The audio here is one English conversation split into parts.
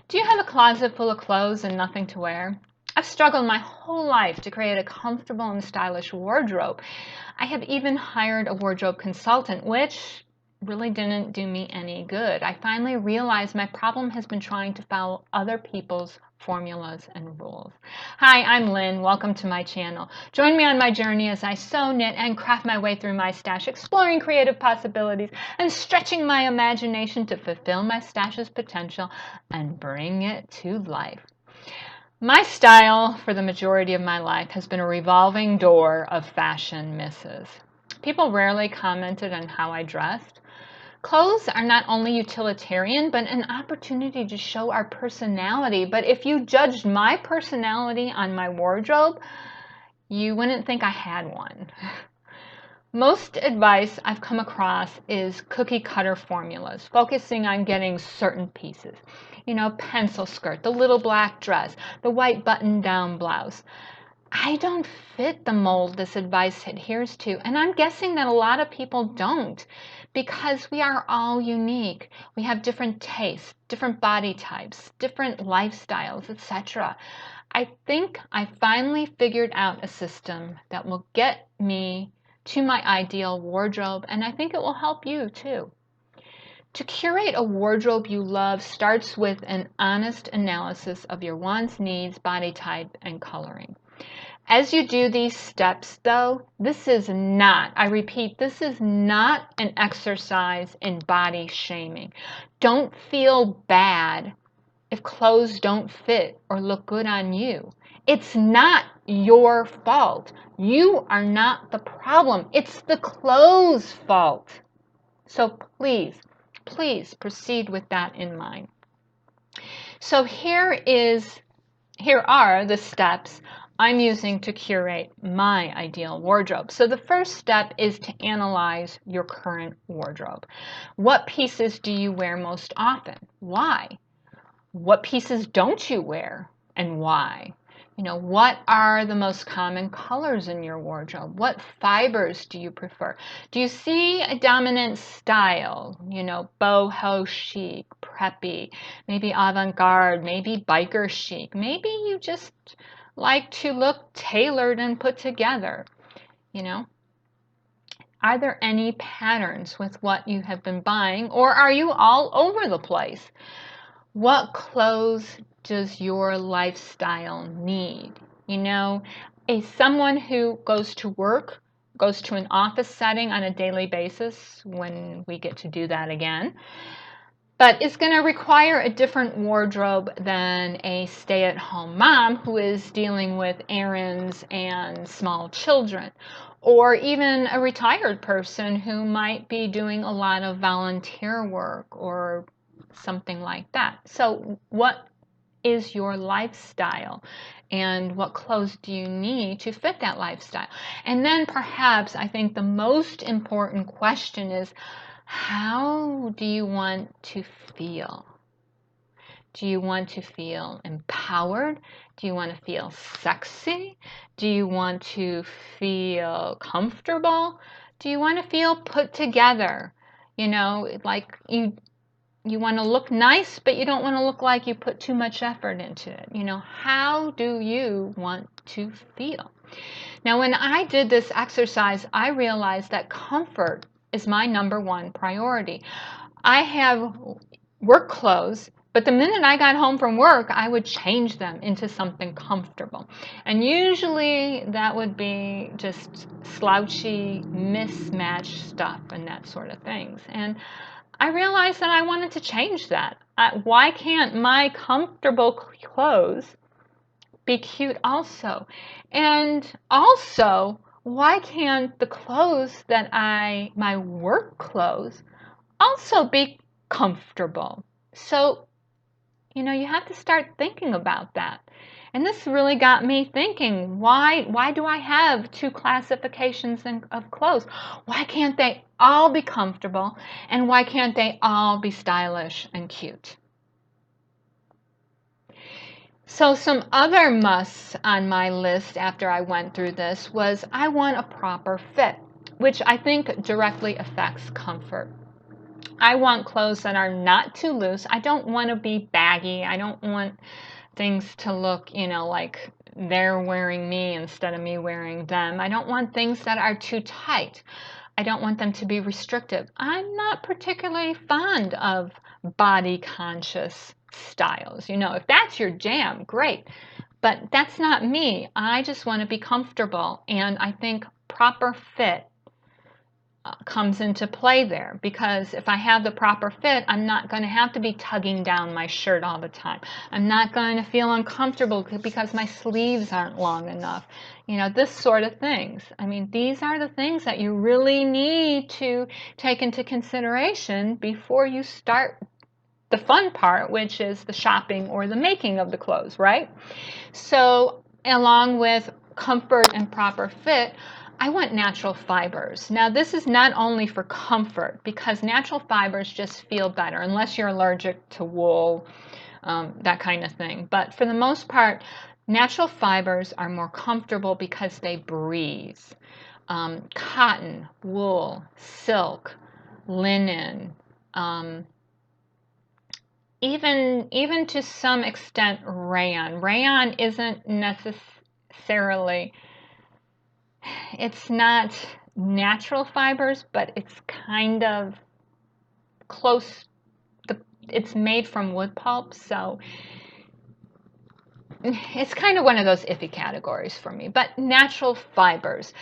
Do you have a closet full of clothes and nothing to wear? I've struggled my whole life to create a comfortable and stylish wardrobe. I have even hired a wardrobe consultant, which really didn't do me any good. I finally realized my problem has been trying to follow other people's formulas and rules. Hi, I'm Lynn. Welcome to my channel. Join me on my journey as I sew, knit, and craft my way through my stash, exploring creative possibilities and stretching my imagination to fulfill my stash's potential and bring it to life. My style for the majority of my life has been a revolving door of fashion misses. People rarely commented on how I dressed. Clothes are not only utilitarian, but an opportunity to show our personality. But if you judged my personality on my wardrobe, you wouldn't think I had one. Most advice I've come across is cookie cutter formulas, focusing on getting certain pieces. You know, pencil skirt, the little black dress, the white button-down blouse. I don't fit the mold this advice adheres to, and I'm guessing that a lot of people don't, because we are all unique. We have different tastes, different body types, different lifestyles, etc. I think I finally figured out a system that will get me to my ideal wardrobe, and I think it will help you too. To curate a wardrobe you love starts with an honest analysis of your wants, needs, body type, and coloring. As you do these steps, though, this is not, I repeat, this is not an exercise in body shaming. Don't feel bad if clothes don't fit or look good on you. It's not your fault. You are not the problem. It's the clothes' fault. So please proceed with that in mind. So here are the steps I'm using to curate my ideal wardrobe. So the first step is to analyze your current wardrobe. What pieces do you wear most often? Why? What pieces don't you wear and why? You know, what are the most common colors in your wardrobe? What fibers do you prefer? Do you see a dominant style? You know, boho chic, preppy, maybe avant-garde, maybe biker chic. Maybe you just like to look tailored and put together, you know. Are there any patterns with what you have been buying, or are you all over the place? What clothes does your lifestyle need? You know, someone who goes to work, goes to an office setting on a daily basis, when we get to do that again, but is going to require a different wardrobe than a stay-at-home mom who is dealing with errands and small children, or even a retired person who might be doing a lot of volunteer work or something like that. So what is your lifestyle, and what clothes do you need to fit that lifestyle? And then perhaps I think the most important question is, how do you want to feel? Do you want to feel empowered? Do you want to feel sexy? Do you want to feel comfortable? Do you want to feel put together? You know, like you want to look nice, but you don't want to look like you put too much effort into it. You know, how do you want to feel? Now, when I did this exercise, I realized that comfort is my #1 priority. I have work clothes, but the minute I got home from work, I would change them into something comfortable. And usually that would be just slouchy, mismatched stuff and that sort of things. And I realized that I wanted to change that. Why can't my comfortable clothes be cute also? And also, why can't the clothes that my work clothes, also be comfortable? So, you know, you have to start thinking about that. And this really got me thinking, why do I have 2 classifications of clothes? Why can't they all be comfortable, and why can't they all be stylish and cute? So some other musts on my list after I went through this was, I want a proper fit, which I think directly affects comfort. I want clothes that are not too loose. I don't want to be baggy. I don't want things to look, like they're wearing me instead of me wearing them. I don't want things that are too tight. I don't want them to be restrictive. I'm not particularly fond of body conscious styles. If that's your jam, great. But that's not me. I just want to be comfortable. And I think proper fit comes into play there, because if I have the proper fit, I'm not going to have to be tugging down my shirt all the time. I'm not going to feel uncomfortable because my sleeves aren't long enough. This sort of things. I mean, these are the things that you really need to take into consideration before you start the fun part, which is the shopping or the making of the clothes, right? So, along with comfort and proper fit, I want natural fibers. Now, this is not only for comfort, because natural fibers just feel better, unless you're allergic to wool, that kind of thing. But for the most part, natural fibers are more comfortable because they breathe. Cotton, wool, silk, linen, even to some extent rayon. Rayon isn't necessarily, it's not natural fibers, but it's kind of close. It's made from wood pulp, so it's kind of one of those iffy categories for me. But natural fibers.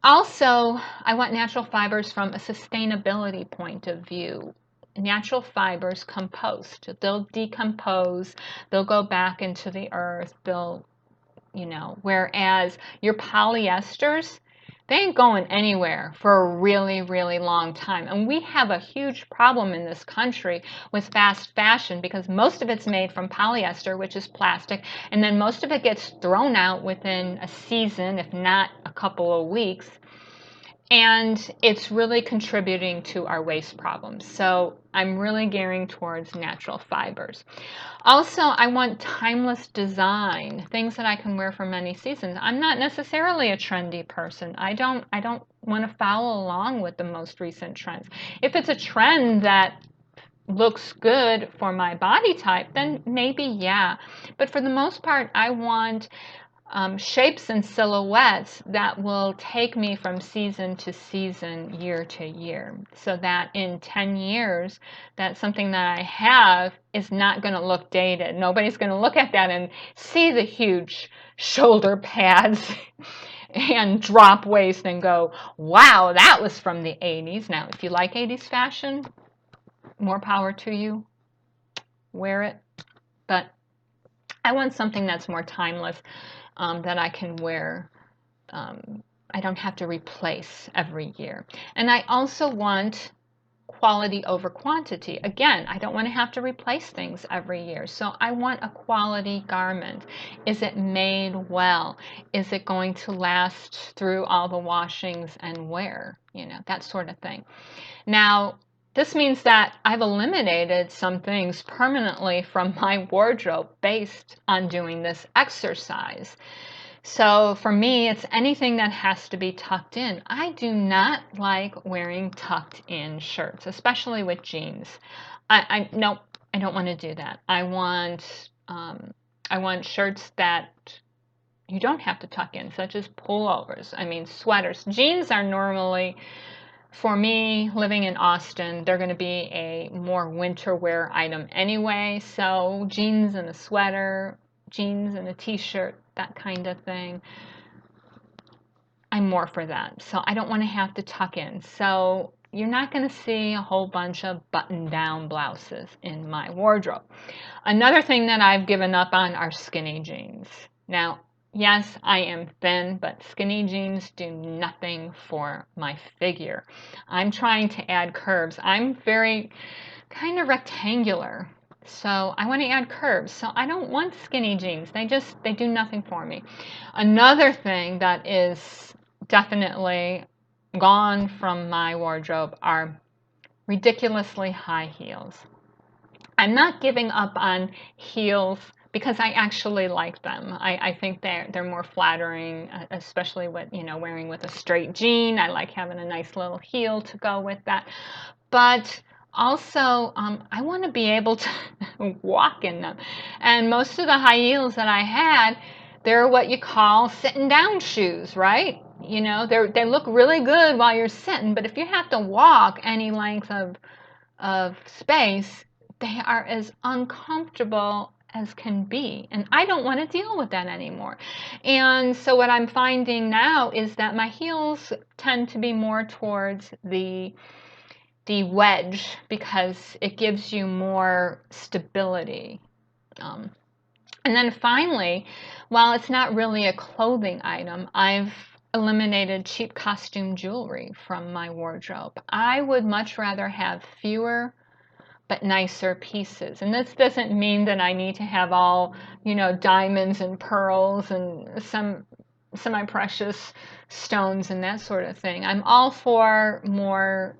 Also, I want natural fibers from a sustainability point of view. Natural fibers compost. They'll decompose, they'll go back into the earth, whereas your polyesters, they ain't going anywhere for a really, really long time. And we have a huge problem in this country with fast fashion, because most of it's made from polyester, which is plastic, and then most of it gets thrown out within a season, if not a couple of weeks. And it's really contributing to our waste problems. So I'm really gearing towards natural fibers. Also, I want timeless design, things that I can wear for many seasons. I'm not necessarily a trendy person. I don't want to follow along with the most recent trends. If it's a trend that looks good for my body type, then maybe, yeah. But for the most part, I want shapes and silhouettes that will take me from season to season, year to year, so that in 10 years, that something that I have is not going to look dated. Nobody's going to look at that and see the huge shoulder pads and drop waist and go, wow, that was from the 80s. Now, if you like 80s fashion, more power to you. Wear it. But I want something that's more timeless, that I can wear. I don't have to replace every year. And I also want quality over quantity. Again, I don't want to have to replace things every year. So I want a quality garment. Is it made well? Is it going to last through all the washings and wear? That sort of thing. Now, this means that I've eliminated some things permanently from my wardrobe based on doing this exercise. So for me, it's anything that has to be tucked in. I do not like wearing tucked in shirts, especially with jeans. No, I don't want to do that. I want shirts that you don't have to tuck in, such as pullovers. I mean, sweaters. Jeans are normally, for me, living in Austin, they're going to be a more winter wear item anyway. So jeans and a sweater, jeans and a t-shirt, that kind of thing, I'm more for that. So I don't want to have to tuck in. So you're not going to see a whole bunch of button-down blouses in my wardrobe. Another thing that I've given up on are skinny jeans. Now, yes, I am thin, but skinny jeans do nothing for my figure. I'm trying to add curves. I'm very kind of rectangular, so I want to add curves. So I don't want skinny jeans. They do nothing for me. Another thing that is definitely gone from my wardrobe are ridiculously high heels. I'm not giving up on heels because I actually like them. I think they're more flattering, especially with, wearing with a straight jean. I like having a nice little heel to go with that. But Also, I want to be able to walk in them. And most of the high heels that I had, they're what you call sitting down shoes, right? You know, they look really good while you're sitting, but if you have to walk any length of space, they are as uncomfortable as can be. And I don't want to deal with that anymore. And so what I'm finding now is that my heels tend to be more towards the wedge because it gives you more stability. And then finally, while it's not really a clothing item, I've eliminated cheap costume jewelry from my wardrobe. I would much rather have fewer but nicer pieces. And this doesn't mean that I need to have all, diamonds and pearls and some semi-precious stones and that sort of thing. I'm all for more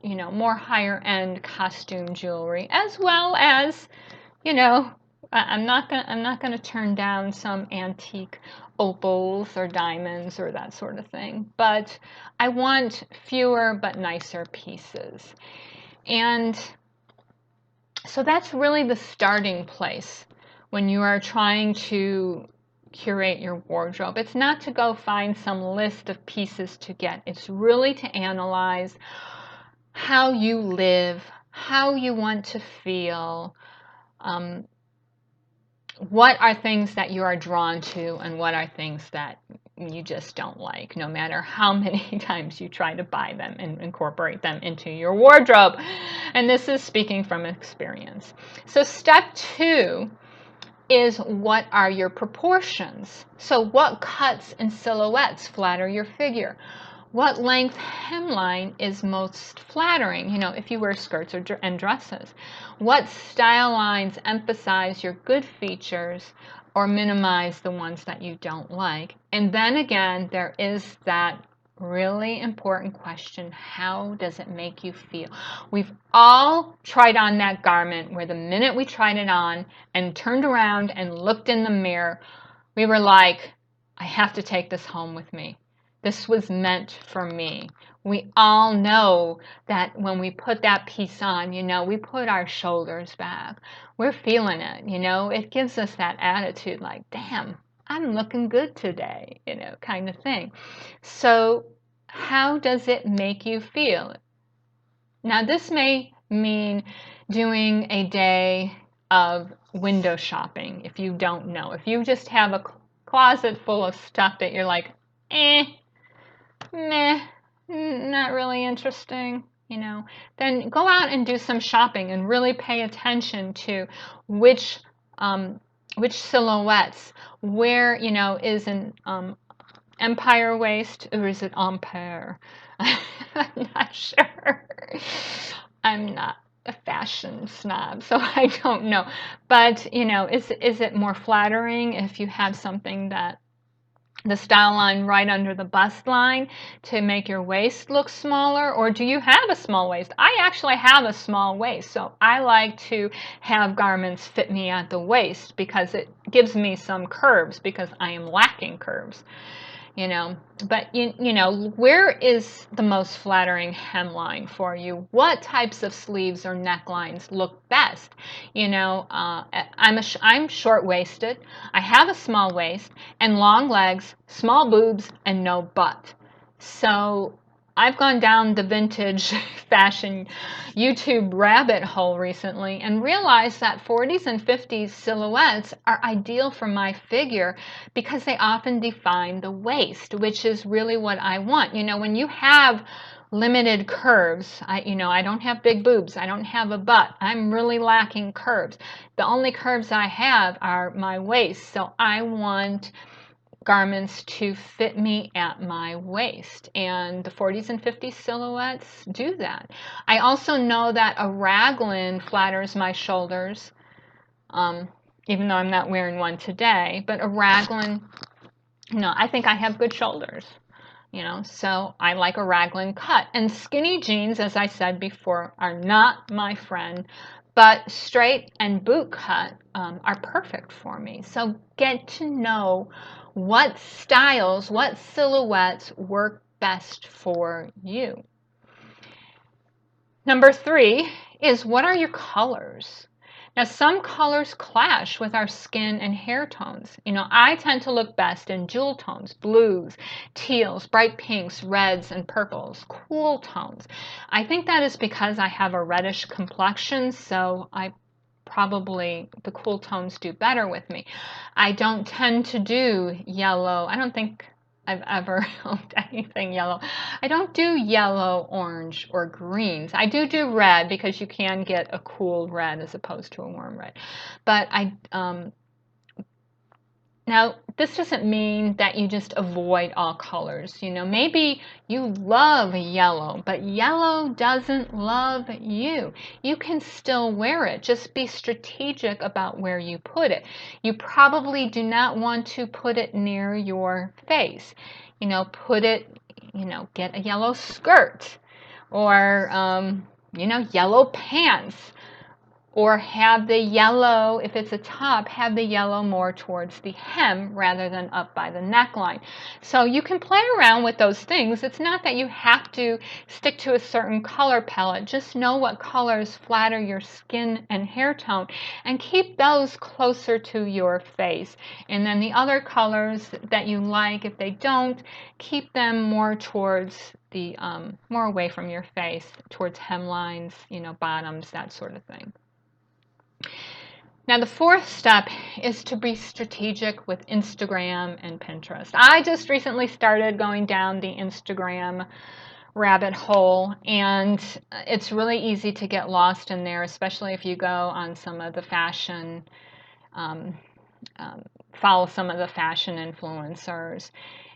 more higher end costume jewelry, as well as, I'm not gonna turn down some antique opals or diamonds or that sort of thing, but I want fewer but nicer pieces. And so that's really the starting place when you are trying to curate your wardrobe. It's not to go find some list of pieces to get. It's really to analyze how you live, how you want to feel, what are things that you are drawn to, and what are things that you just don't like, no matter how many times you try to buy them and incorporate them into your wardrobe. And this is speaking from experience. So step 2 is, what are your proportions? So what cuts and silhouettes flatter your figure? What length hemline is most flattering, if you wear skirts and dresses? What style lines emphasize your good features or minimize the ones that you don't like? And then again, there is that really important question: how does it make you feel? We've all tried on that garment where the minute we tried it on and turned around and looked in the mirror, we were like, I have to take this home with me. This was meant for me. We all know that when we put that piece on, we put our shoulders back. We're feeling it, It gives us that attitude like, damn, I'm looking good today, kind of thing. So how does it make you feel? Now, this may mean doing a day of window shopping if you don't know. If you just have a closet full of stuff that you're like, meh, not really interesting, then go out and do some shopping and really pay attention to which silhouettes, where, is an empire waist, or is it empire? I'm not sure. I'm not a fashion snob, so I don't know. But, is it more flattering if you have something that the style line right under the bust line to make your waist look smaller? Or do you have a small waist? I actually have a small waist, so I like to have garments fit me at the waist because it gives me some curves, because I am lacking curves. But where is the most flattering hemline for you? What types of sleeves or necklines look best? I'm short-waisted, I have a small waist and long legs, small boobs, and no butt. So I've gone down the vintage fashion YouTube rabbit hole recently and realized that 40s and 50s silhouettes are ideal for my figure because they often define the waist, which is really what I want. When you have limited curves, I don't have big boobs, I don't have a butt, I'm really lacking curves. The only curves I have are my waist, so I want garments to fit me at my waist, and the 40s and 50s silhouettes do that. I also know that a raglan flatters my shoulders, even though I'm not wearing one today, but a raglan, I think I have good shoulders, so I like a raglan cut. And skinny jeans, as I said before, are not my friend, but straight and boot cut are perfect for me. So get to know what styles, what silhouettes work best for you. Number 3 is, what are your colors? Now, some colors clash with our skin and hair tones. I tend to look best in jewel tones, blues, teals, bright pinks, reds, and purples, cool tones. I think that is because I have a reddish complexion, so the cool tones do better with me. I don't tend to do yellow. I don't think I've ever owned anything yellow. I don't do yellow, orange, or greens. I do red because you can get a cool red as opposed to a warm red. But now, this doesn't mean that you just avoid all colors. Maybe you love yellow, but yellow doesn't love you. You can still wear it. Just be strategic about where you put it. You probably do not want to put it near your face. Put it, get a yellow skirt or, yellow pants. Or have the yellow, if it's a top, have the yellow more towards the hem rather than up by the neckline. So you can play around with those things. It's not that you have to stick to a certain color palette. Just know what colors flatter your skin and hair tone and keep those closer to your face. And then the other colors that you like, if they don't, keep them more towards the, more away from your face, towards hemlines, bottoms, that sort of thing. Now, the 4th step is to be strategic with Instagram and Pinterest. I just recently started going down the Instagram rabbit hole, and it's really easy to get lost in there, especially if you go on some of the fashion, follow some of the fashion influencers.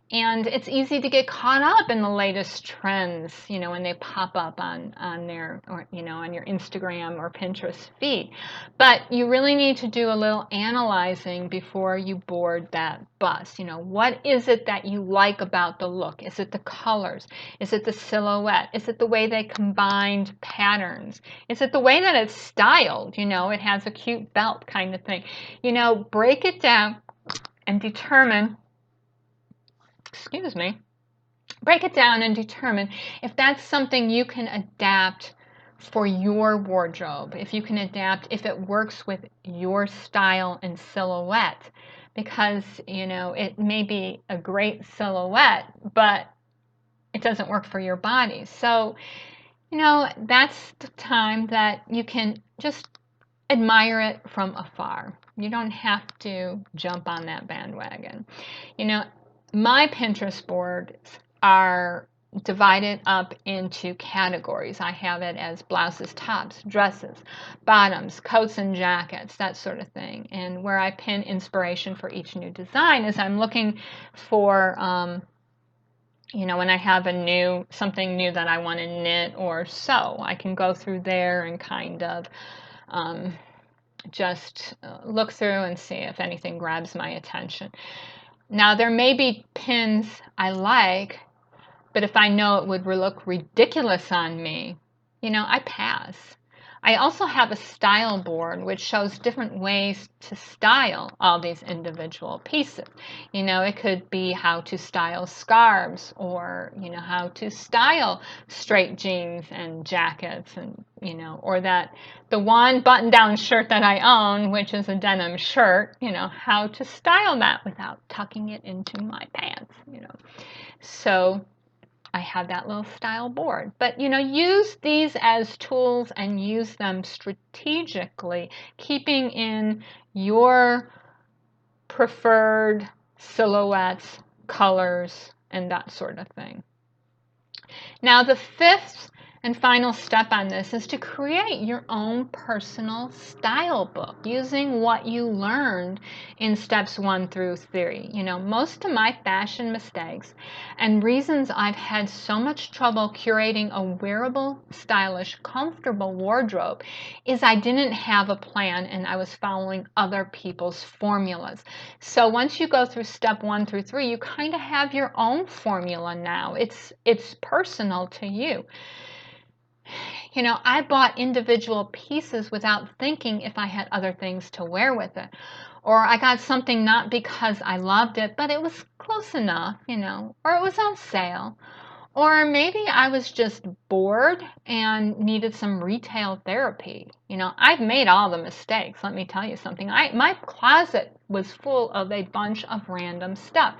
And it's easy to get caught up in the latest trends, when they pop up on their, or, on your Instagram or Pinterest feed. But you really need to do a little analyzing before you board that bus. What is it that you like about the look? Is it the colors? Is it the silhouette? Is it the way they combined patterns? Is it the way that it's styled? It has a cute belt kind of thing. Break it down and determine, break it down and determine if that's something you can adapt for your wardrobe, if you can adapt, if it works with your style and silhouette. Because, it may be a great silhouette, but it doesn't work for your body. So, that's the time that you can just admire it from afar. You don't have to jump on that bandwagon. My Pinterest boards are divided up into categories. I have it as blouses, tops, dresses, bottoms, coats and jackets, that sort of thing. And where I pin inspiration for each new design is I'm looking for, when I have something new that I want to knit or sew, I can go through there and kind of just look through and see if anything grabs my attention. Now, there may be pins I like, but if I know it would look ridiculous on me, I pass. I also have a style board which shows different ways to style all these individual pieces. It could be how to style scarves, or, how to style straight jeans and jackets, and, or that the one button-down shirt that I own, which is a denim shirt, how to style that without tucking it into my pants, So I have that little style board. But, use these as tools and use them strategically, keeping in your preferred silhouettes, colors, and that sort of thing. Now, the 5th and final step on this is to create your own personal style book using what you learned in steps 1 through 3. Most of my fashion mistakes and reasons I've had so much trouble curating a wearable, stylish, comfortable wardrobe is I didn't have a plan and I was following other people's formulas. So once you go through step 1 through 3, you kind of have your own formula now. It's personal to you. I bought individual pieces without thinking if I had other things to wear with it. Or I got something not because I loved it, but it was close enough, or it was on sale. Or maybe I was just bored and needed some retail therapy. You know, I've made all the mistakes. Let me tell you something. My closet was full of a bunch of random stuff.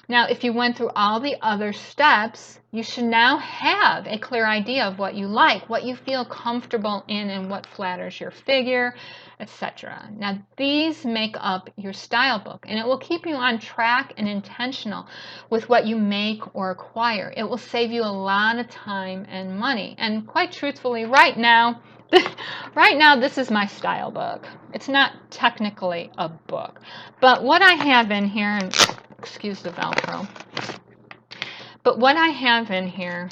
Now, if you went through all the other steps, you should now have a clear idea of what you like, what you feel comfortable in, and what flatters your figure, etc. Now, these make up your style book, and it will keep you on track and intentional with what you make or acquire. It will save you a lot of time and money. And quite truthfully, right now, this is my style book. It's not technically a book, but what I have in here, and excuse the Velcro, but what I have in here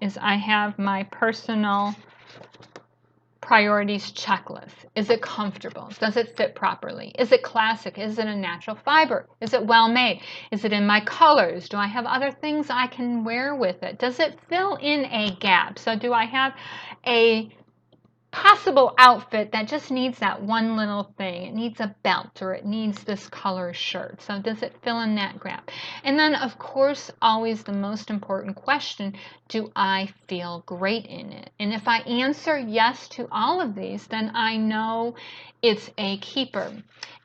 is I have my personal priorities checklist. Is it comfortable? Does it fit properly? Is it classic? Is it a natural fiber? Is it well made? Is it in my colors? Do I have other things I can wear with it? Does it fill in a gap? So do I have a possible outfit that just needs that one little thing? It needs a belt, or it needs this color shirt. So does it fill in that gap? And then, of course, always the most important question, do I feel great in it? And if I answer yes to all of these, then I know it's a keeper.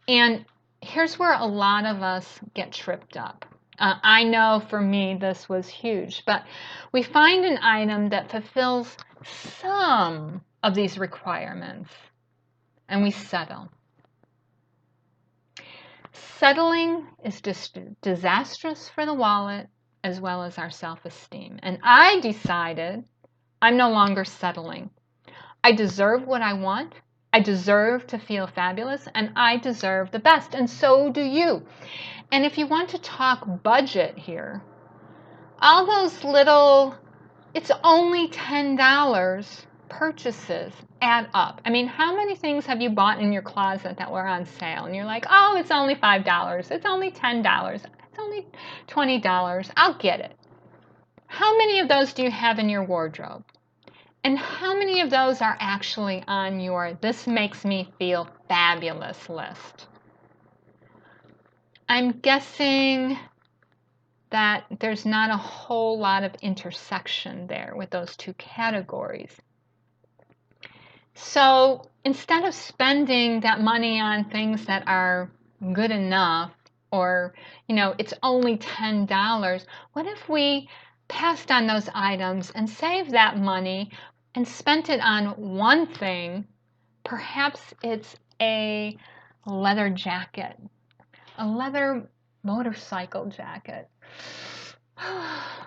And here's where a lot of us get tripped up. I know for me this was huge, but we find an item that fulfills some of these requirements and we settle. Settling is just disastrous for the wallet as well as our self-esteem. And I decided I'm no longer settling. I deserve what I want. I deserve to feel fabulous, and I deserve the best, and so do you. And if you want to talk budget here, all those little, it's only $10 purchases add up. I mean, how many things have you bought in your closet that were on sale? And you're like, oh, it's only $5. It's only $10. It's only $20. I'll get it. How many of those do you have in your wardrobe? And how many of those are actually on your "this makes me feel fabulous" list? I'm guessing that there's not a whole lot of intersection there with those two categories. So instead of spending that money on things that are good enough, or, you know, it's only $10, what if we passed on those items and saved that money and spent it on one thing? Perhaps it's a leather jacket, a leather motorcycle jacket,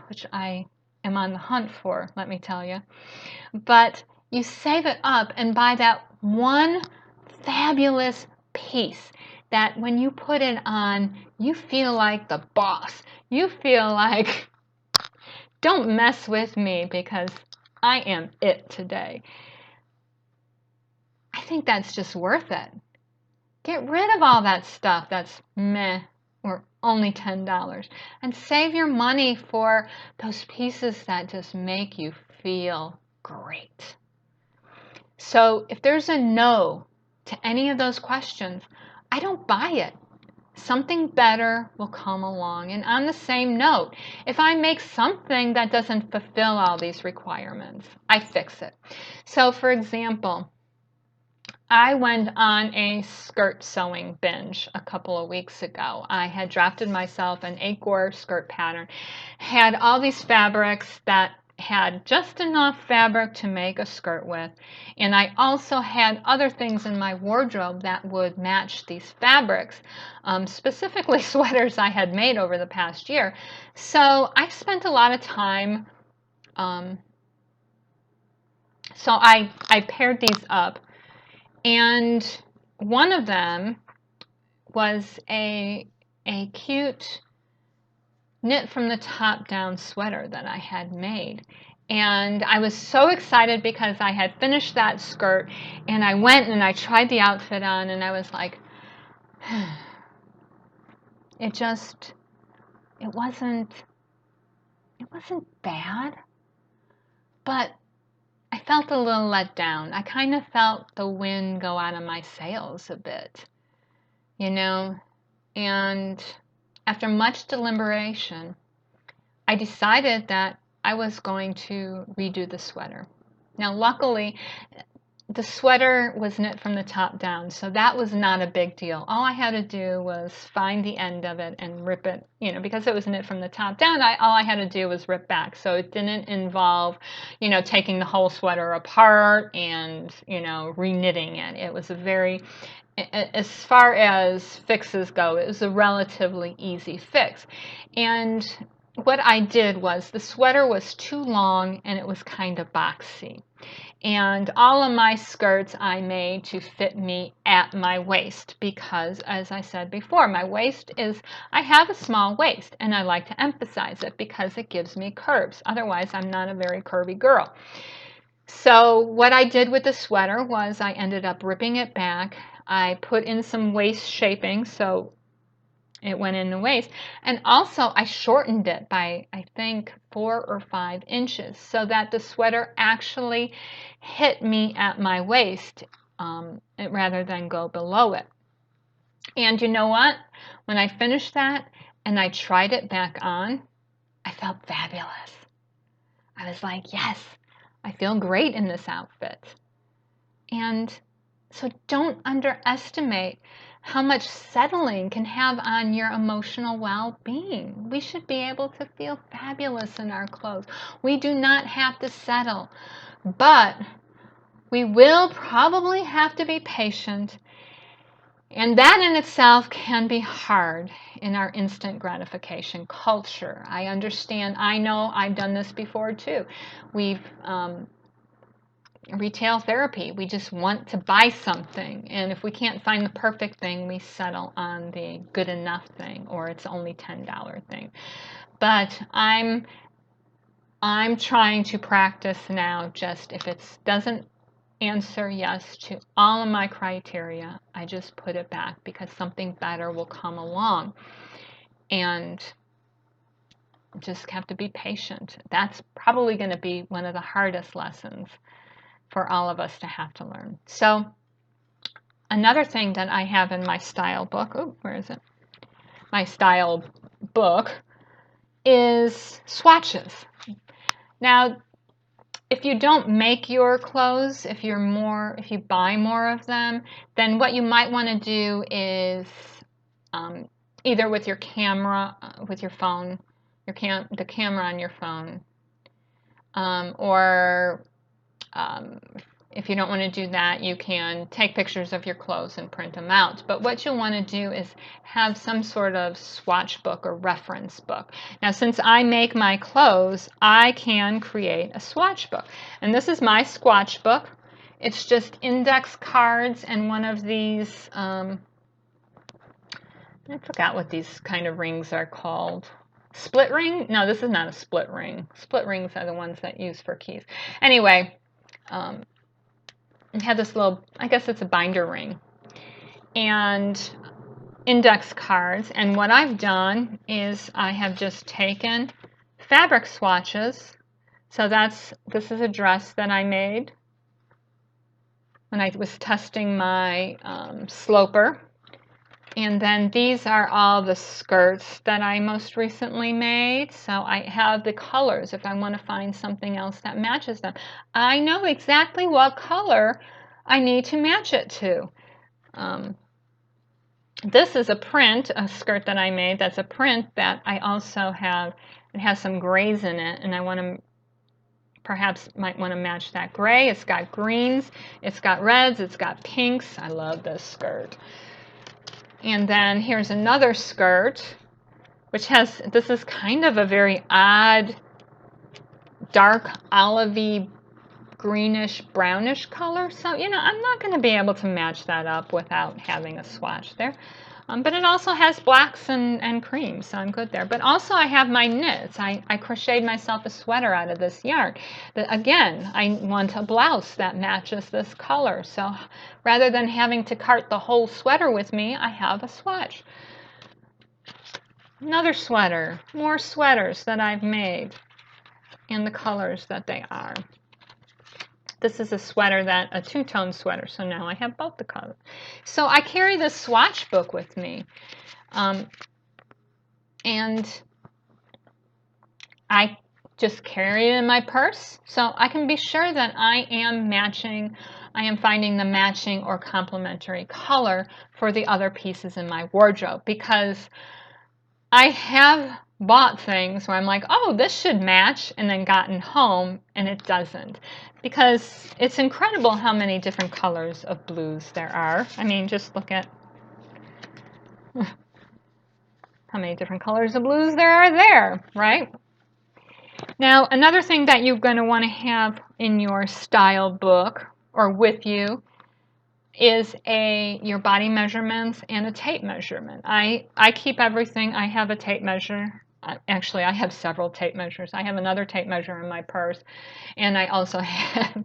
which I am on the hunt for, let me tell you. But you save it up and buy that one fabulous piece that when you put it on, you feel like the boss. You feel like, don't mess with me because I am it today. I think that's just worth it. Get rid of all that stuff that's meh or only $10 and save your money for those pieces that just make you feel great. So if there's a no to any of those questions, I don't buy it. Something better will come along. And on the same note, if I make something that doesn't fulfill all these requirements, I fix it. So for example, I went on a skirt sewing binge a couple of weeks ago. I had drafted myself an 8-gore skirt pattern, had all these fabrics that had just enough fabric to make a skirt with, and I also had other things in my wardrobe that would match these fabrics, specifically sweaters I had made over the past year. So I spent a lot of time, so I paired these up, and one of them was a cute knit from the top down sweater that I had made. And I was so excited because I had finished that skirt, and I went and I tried the outfit on, and I was like, it wasn't bad, but I felt a little let down. I kind of felt the wind go out of my sails a bit, you know, and after much deliberation, I decided that I was going to redo the sweater. Now, luckily, the sweater was knit from the top down, so that was not a big deal. All I had to do was find the end of it and rip it, because it was knit from the top down, all I had to do was rip back. So it didn't involve, taking the whole sweater apart and, reknitting it. It was as far as fixes go, it was a relatively easy fix. And what I did was the sweater was too long and it was kind of boxy. And all of my skirts I made to fit me at my waist because, as I said before, I have a small waist and I like to emphasize it because it gives me curves. Otherwise, I'm not a very curvy girl. So what I did with the sweater was I ended up ripping it back. I put in some waist shaping so it went in the waist. And also I shortened it by, I think, 4 or 5 inches so that the sweater actually hit me at my waist rather than go below it. And you know what? When I finished that and I tried it back on, I felt fabulous. I was like, yes, I feel great in this outfit. And so don't underestimate how much settling can have on your emotional well-being. We should be able to feel fabulous in our clothes. We do not have to settle, but we will probably have to be patient. And that in itself can be hard in our instant gratification culture. I understand. I know I've done this before too. We've retail therapy. We just want to buy something, and if we can't find the perfect thing, we settle on the good enough thing, or it's only $10 thing. But I'm trying to practice now. Just if it doesn't answer yes to all of my criteria, I just put it back because something better will come along, and just have to be patient. That's probably going to be one of the hardest lessons for all of us to have to learn. So another thing that I have in my style book, where is it? My style book is swatches. Now, if you don't make your clothes, if you buy more of them, then what you might want to do is either with your camera, with your phone, the camera on your phone, or if you don't want to do that, you can take pictures of your clothes and print them out. But what you'll want to do is have some sort of swatch book or reference book. Now, since I make my clothes, I can create a swatch book. And this is my swatch book. It's just index cards and one of these, I forgot what these kind of rings are called. Split ring? No, this is not a split ring. Split rings are the ones that use for keys. Anyway, I have this little, I guess it's a binder ring, and index cards. And what I've done is I have just taken fabric swatches. So this is a dress that I made when I was testing my sloper. And then these are all the skirts that I most recently made. So I have the colors if I want to find something else that matches them. I know exactly what color I need to match it to. This is a skirt that I made. That's a print that I also have. It has some grays in it, and I want to might want to match that gray. It's got greens, it's got reds, it's got pinks. I love this skirt. And then here's another skirt, which this is kind of a very odd, dark olivey, greenish, brownish color. So, I'm not going to be able to match that up without having a swatch there. But it also has blacks and creams, so I'm good there. But also I have my knits. I crocheted myself a sweater out of this yarn. But again, I want a blouse that matches this color. So rather than having to cart the whole sweater with me, I have a swatch. Another sweater, more sweaters that I've made and the colors that they are. This is a two-tone sweater, so now I have both the colors. So I carry this swatch book with me. And I just carry it in my purse so I can be sure that I am finding the matching or complementary color for the other pieces in my wardrobe, because I have bought things where I'm like, oh, this should match, and then gotten home and it doesn't. Because it's incredible how many different colors of blues there are. I mean, just look at how many different colors of blues there are there, right? Now, another thing that you're going to want to have in your style book or with you is your body measurements and a tape measurement. I keep everything. I have a tape measure. Actually, I have several tape measures. I have another tape measure in my purse, and I also have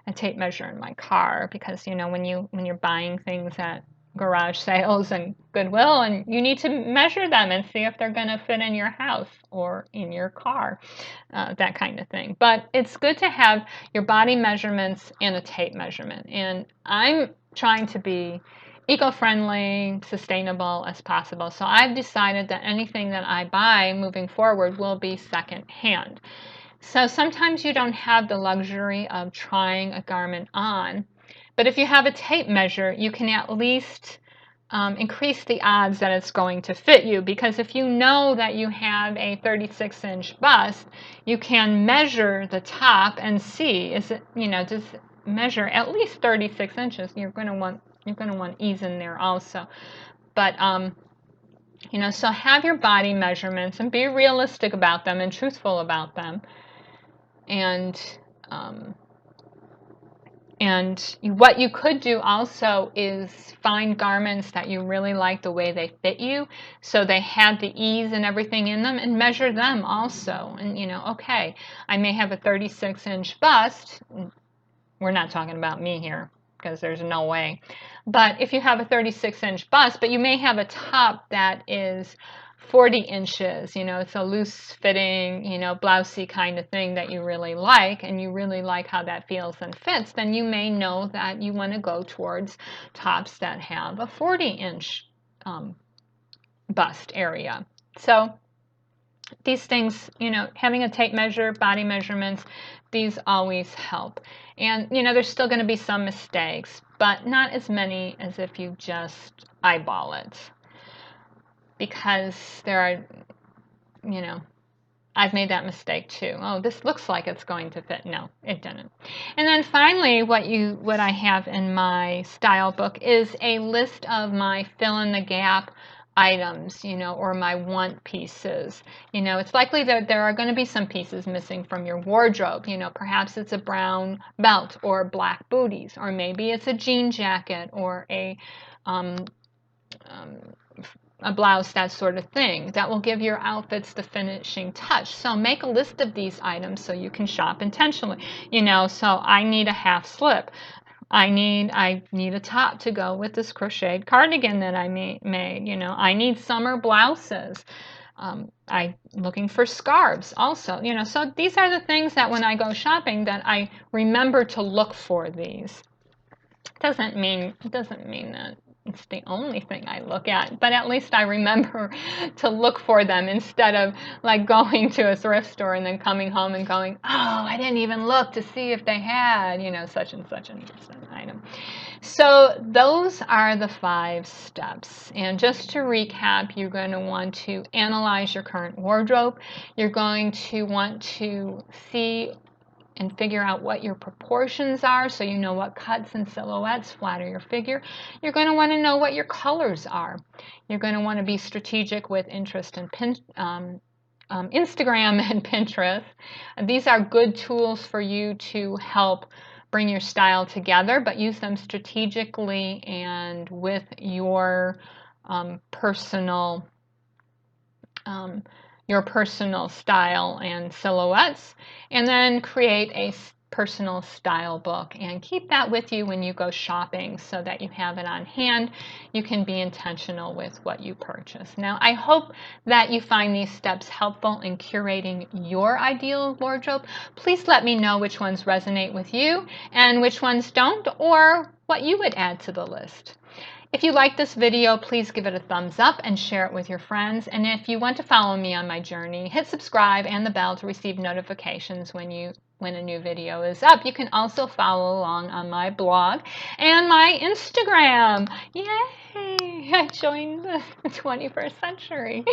a tape measure in my car, because when you're buying things at garage sales and Goodwill, and you need to measure them and see if they're going to fit in your house or in your car, that kind of thing. But it's good to have your body measurements and a tape measurement. And I'm trying to be eco-friendly, sustainable as possible. So I've decided that anything that I buy moving forward will be second-hand. So sometimes you don't have the luxury of trying a garment on, but if you have a tape measure, you can at least increase the odds that it's going to fit you, because if you know that you have a 36-inch bust, you can measure the top and see, does it measure at least 36 inches. You're going to want ease in there also. But so have your body measurements and be realistic about them and truthful about them. And what you could do also is find garments that you really like the way they fit you, so they have the ease and everything in them, and measure them also. And okay, I may have a 36-inch bust. We're not talking about me here, because there's no way. But if you have a 36-inch bust, but you may have a top that is 40 inches, it's a loose fitting, blousey kind of thing that you really like, and you really like how that feels and fits, then you may know that you want to go towards tops that have a 40-inch bust area. So these things, having a tape measure, body measurements, these always help. And, there's still going to be some mistakes, but not as many as if you just eyeball it. Because there are, I've made that mistake too. Oh, this looks like it's going to fit. No, it didn't. And then finally, what I have in my style book is a list of my fill in the gap items, or my want pieces. It's likely that there are going to be some pieces missing from your wardrobe. Perhaps it's a brown belt or black booties, or maybe it's a jean jacket or a blouse, that sort of thing, that will give your outfits the finishing touch. So make a list of these items so you can shop intentionally. So I need a half slip. I need a top to go with this crocheted cardigan that I made. I need summer blouses. I'm looking for scarves also. So these are the things that when I go shopping, that I remember to look for these. It doesn't mean that it's the only thing I look at, but at least I remember to look for them, instead of like going to a thrift store and then coming home and going, oh, I didn't even look to see if they had, such and such an item. So those are the 5 steps. And just to recap, you're going to want to analyze your current wardrobe. You're going to want to see and figure out what your proportions are, so you know what cuts and silhouettes flatter your figure. You're going to want to know what your colors are. You're going to want to be strategic with interest in Instagram and Pinterest. These are good tools for you to help bring your style together, but use them strategically and with your personal style and silhouettes. And then create a personal style book and keep that with you when you go shopping, so that you have it on hand. You can be intentional with what you purchase. Now, I hope that you find these steps helpful in curating your ideal wardrobe. Please let me know which ones resonate with you and which ones don't, or what you would add to the list. If you like this video, please give it a thumbs up and share it with your friends. And if you want to follow me on my journey, hit subscribe and the bell to receive notifications when a new video is up. You can also follow along on my blog and my Instagram. Yay! I joined the 21st century.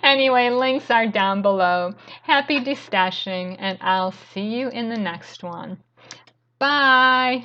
Anyway, links are down below. Happy destashing, and I'll see you in the next one. Bye!